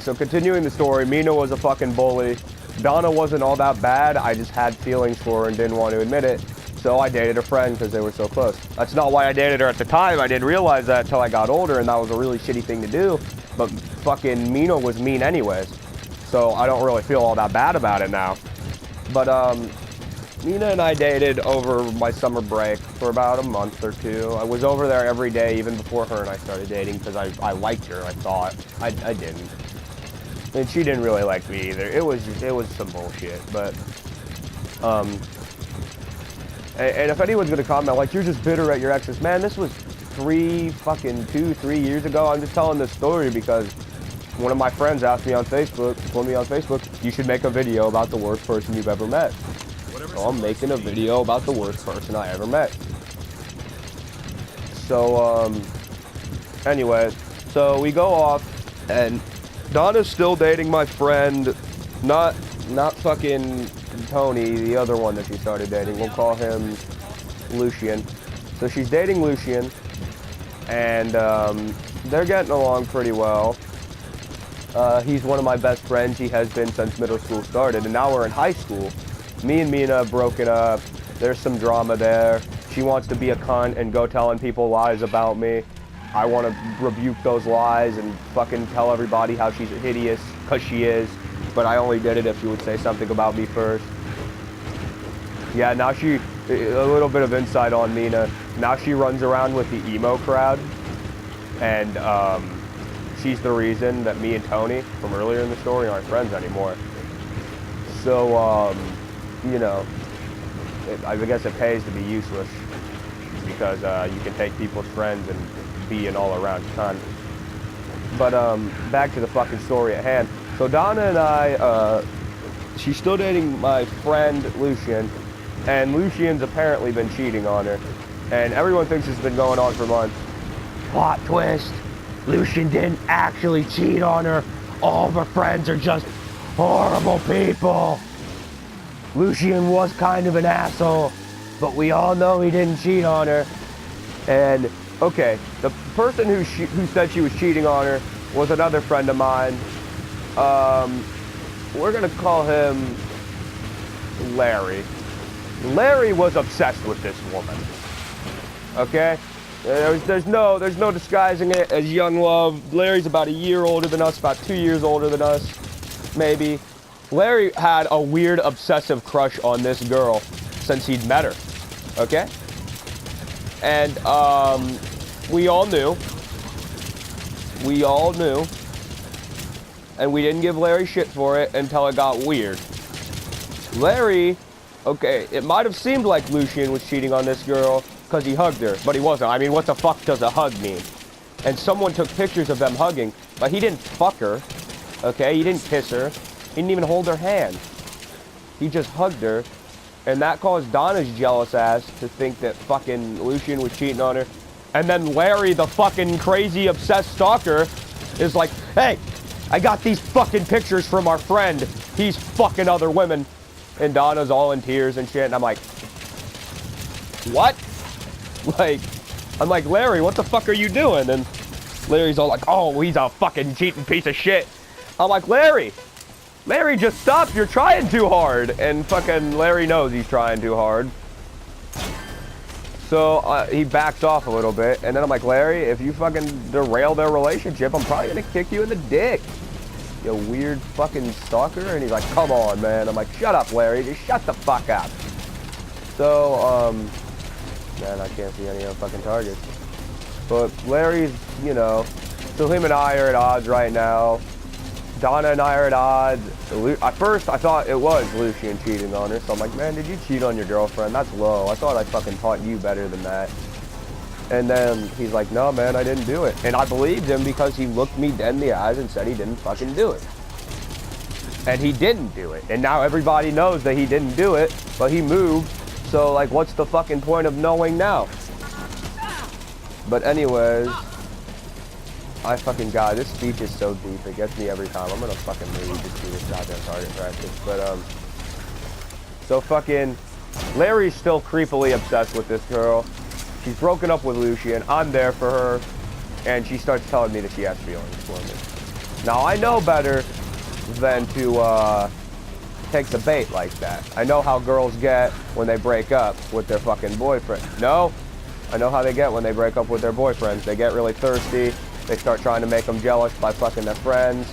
So continuing the story, Mina was a fucking bully. Donna wasn't all that bad. I just had feelings for her and didn't want to admit it. So I dated a friend because they were so close. That's not why I dated her at the time. I didn't realize that until I got older, and that was a really shitty thing to do. But fucking Mina was mean anyways. So I don't really feel all that bad about it now. But Mina and I dated over my summer break for about a month or two. I was over there every day even before her and I started dating because I liked her, I thought. I didn't. And she didn't really like me either. It was some bullshit, but and if anyone's gonna comment like you're just bitter at your exes, man, this was 3 years ago. I'm just telling this story because one of my friends asked me on Facebook, you should make a video about the worst person you've ever met. So I'm making a video about the worst person I ever met. So anyway, so we go off and Donna's still dating my friend, not fucking Tony, the other one that she started dating. We'll call him Lucian. So she's dating Lucian, and they're getting along pretty well. He's one of my best friends. He has been since middle school started, and now we're in high school. Me and Mina have broken up. There's some drama there. She wants to be a cunt and go telling people lies about me. I want to rebuke those lies and fucking tell everybody how she's hideous, because she is. But I only did it if she would say something about me first. Yeah, now a little bit of insight on Mina. Now she runs around with the emo crowd. And she's the reason that me and Tony from earlier in the story aren't friends anymore. So, you know, I guess it pays to be useless. Because you can take people's friends and be an all-around cunt. But back to the fucking story at hand. So Donna and I, she's still dating my friend Lucian, and Lucian's apparently been cheating on her, and everyone thinks it's been going on for months. Plot twist, Lucian didn't actually cheat on her. All of her friends are just horrible people. Lucian was kind of an asshole, but we all know he didn't cheat on her. And okay, the person who said she was cheating on her was another friend of mine. We're gonna call him Larry. Larry was obsessed with this woman. Okay? There's no disguising it as young love. Larry's about a year older than us, about 2 years older than us, maybe. Larry had a weird obsessive crush on this girl since he'd met her. Okay? And we all knew. And we didn't give Larry shit for it until it got weird. Larry, okay, it might have seemed like Lucian was cheating on this girl because he hugged her, but he wasn't. I mean, what the fuck does a hug mean? And someone took pictures of them hugging, but he didn't fuck her, okay? He didn't kiss her. He didn't even hold her hand. He just hugged her, and that caused Donna's jealous ass to think that fucking Lucian was cheating on her. And then Larry, the fucking crazy obsessed stalker, is like, hey, I got these fucking pictures from our friend. He's fucking other women. And Donna's all in tears and shit. And I'm like, what? Like, I'm like, Larry, what the fuck are you doing? And Larry's all like, oh, he's a fucking cheating piece of shit. I'm like, Larry, just stop. You're trying too hard. And fucking Larry knows he's trying too hard. So he backs off a little bit, and then I'm like, Larry, if you fucking derail their relationship, I'm probably gonna kick you in the dick. You weird fucking stalker. And he's like, come on, man. I'm like, shut up, Larry. Just shut the fuck up. So, man, I can't see any other fucking targets. But Larry's, you know, so him and I are at odds right now. Donna and I are at odds. At first, I thought it was Lucian cheating on her, so I'm like, man, did you cheat on your girlfriend? That's low. I thought I fucking taught you better than that. And then he's like, no, man, I didn't do it. And I believed him because he looked me dead in the eyes and said he didn't fucking do it. And he didn't do it. And now everybody knows that he didn't do it, but he moved. So, like, what's the fucking point of knowing now? But anyways, I fucking God, this speech is so deep. It gets me every time. I'm gonna fucking leave to do this goddamn target practice. But, so fucking Larry's still creepily obsessed with this girl. She's broken up with Lucian. I'm there for her. And she starts telling me that she has feelings for me. Now, I know better than to take the bait like that. I know how girls get when they break up with their fucking boyfriend. No, I know how they get when they break up with their boyfriends. They get really thirsty. They start trying to make them jealous by fucking their friends.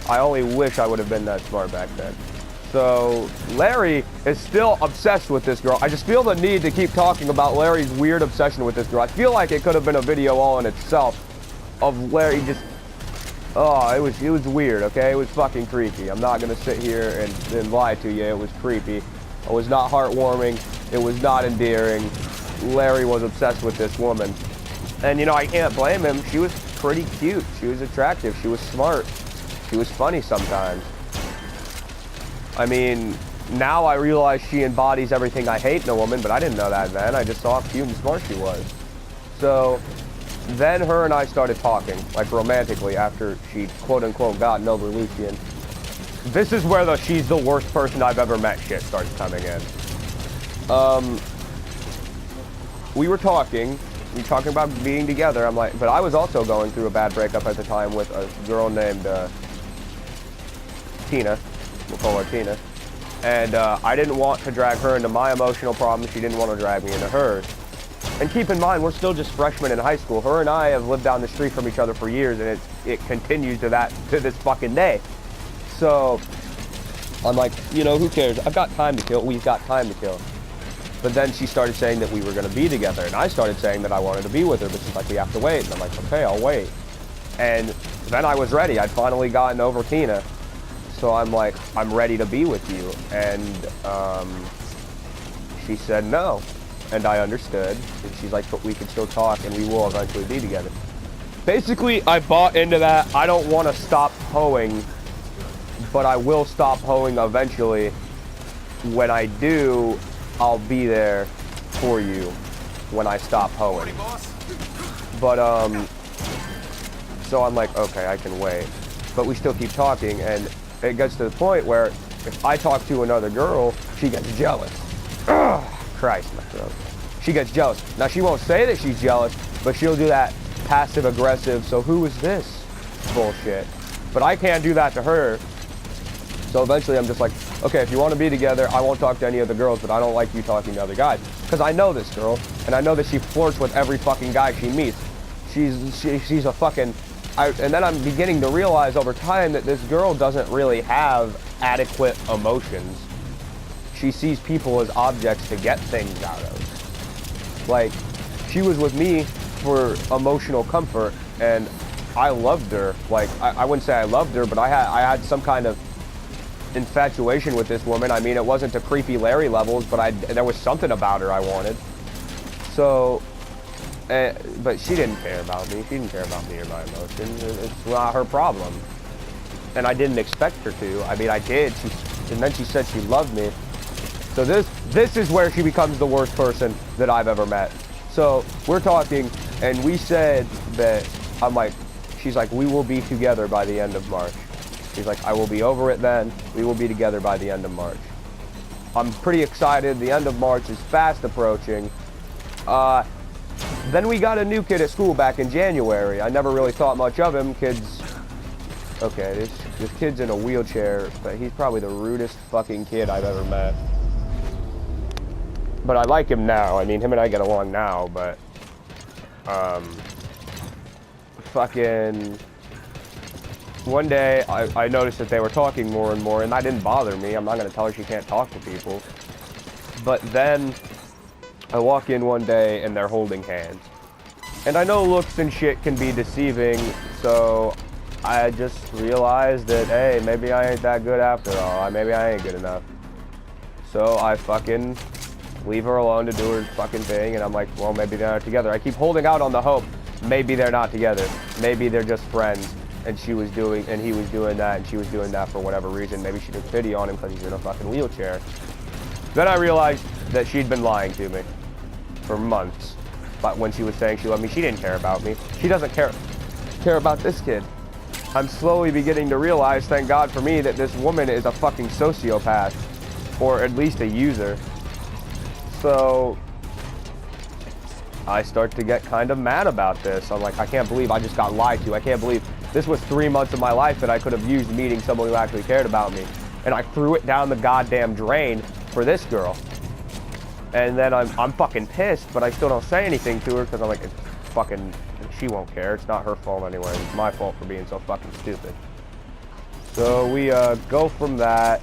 I only wish I would have been that smart back then. So Larry is still obsessed with this girl. I just feel the need to keep talking about Larry's weird obsession with this girl. I feel like it could have been a video all in itself of Larry just, oh, it was weird, okay? It was fucking creepy. I'm not gonna sit here and lie to you. It was creepy. It was not heartwarming. It was not endearing. Larry was obsessed with this woman. And you know, I can't blame him. She was pretty cute. She was attractive. She was smart. She was funny sometimes. I mean, now I realize she embodies everything I hate in a woman, but I didn't know that then. I just saw how cute and smart she was. So then her and I started talking, like romantically, after she quote-unquote gotten over Lucian. This is where the she's the worst person I've ever met shit starts coming in. We were talking about being together. I'm like, but I was also going through a bad breakup at the time with a girl named Tina. We'll call her Tina. And I didn't want to drag her into my emotional problems. She didn't want to drag me into hers. And keep in mind, we're still just freshmen in high school. Her and I have lived down the street from each other for years, and it continues to this fucking day. So I'm like, you know, who cares? I've got time to kill. We've got time to kill. But then she started saying that we were going to be together, and I started saying that I wanted to be with her, but she's like, we have to wait. And I'm like, okay, I'll wait. And then I was ready. I'd finally gotten over Tina. So I'm like, I'm ready to be with you. And she said no. And I understood. And she's like, but we can still talk and we will eventually be together. Basically, I bought into that. I don't want to stop hoeing, but I will stop hoeing eventually. When I do, I'll be there for you when I stop hoeing. But, so I'm like, okay, I can wait. But we still keep talking, and it gets to the point where if I talk to another girl, she gets jealous. Ugh, Christ, my throat. She gets jealous. Now, she won't say that she's jealous, but she'll do that passive-aggressive, so who is this bullshit? But I can't do that to her. So eventually I'm just like, okay, if you want to be together, I won't talk to any other girls, but I don't like you talking to other guys. Because I know this girl, and I know that she flirts with every fucking guy she meets. She's a fucking... and then I'm beginning to realize over time that this girl doesn't really have adequate emotions. She sees people as objects to get things out of. Like, she was with me for emotional comfort, and I loved her. Like, I wouldn't say I loved her, but I had some kind of infatuation with this woman. I mean, it wasn't to creepy Larry levels, but there was something about her I wanted. So, but she didn't care about me. She didn't care about me or my emotions. It's not her problem. And I didn't expect her to. I mean, I did. And then she said she loved me. So this is where she becomes the worst person that I've ever met. So we're talking, and we said that, she's like, we will be together by the end of March. She's like, I will be over it then. We will be together by the end of March. I'm pretty excited. The end of March is fast approaching. Then we got a new kid at school back in January. I never really thought much of him. Okay, this kid's in a wheelchair, but he's probably the rudest fucking kid I've ever met. But I like him now. I mean, him and I get along now, but fucking one day I noticed that they were talking more and more, and that didn't bother me. I'm not gonna tell her she can't talk to people. But then I walk in one day and they're holding hands. And I know looks and shit can be deceiving, so I just realized that, hey, maybe I ain't that good after all. Maybe I ain't good enough. So I fucking leave her alone to do her fucking thing, and I'm like, well, maybe they're not together. I keep holding out on the hope, maybe they're not together. Maybe they're just friends, and he was doing that, and she was doing that for whatever reason. Maybe she took pity on him because he's in a fucking wheelchair. Then I realized that she'd been lying to me for months. But when she was saying she loved me, she didn't care about me. She doesn't care about this kid. I'm slowly beginning to realize, thank God for me, that this woman is a fucking sociopath, or at least a user. So I start to get kind of mad about this. I'm like, I can't believe I just got lied to. I can't believe This was 3 months of my life that I could have used meeting someone who actually cared about me. And I threw it down the goddamn drain for this girl. And then I'm fucking pissed, but I still don't say anything to her because I'm like, it's fucking, she won't care. It's not her fault anyway. It's my fault for being so fucking stupid. So we go from that,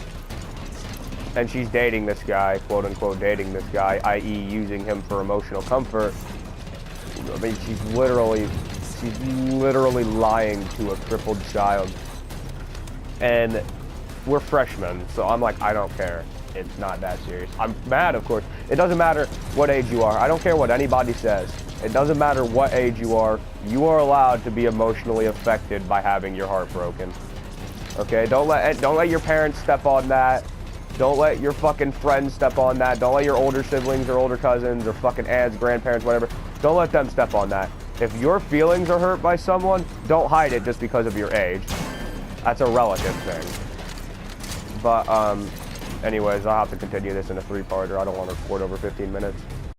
and she's dating this guy, quote unquote dating this guy, i.e. using him for emotional comfort. I mean, she's literally lying to a crippled child. And we're freshmen, so I'm like, I don't care. It's not that serious. I'm mad, of course. It doesn't matter what age you are. I don't care what anybody says. It doesn't matter what age you are. You are allowed to be emotionally affected by having your heart broken. Okay? Don't let your parents step on that. Don't let your fucking friends step on that. Don't let your older siblings or older cousins or fucking aunts, grandparents, whatever. Don't let them step on that. If your feelings are hurt by someone, don't hide it just because of your age. That's a relative thing. But, anyways, I'll have to continue this in a 3-parter. I don't want to record over 15 minutes.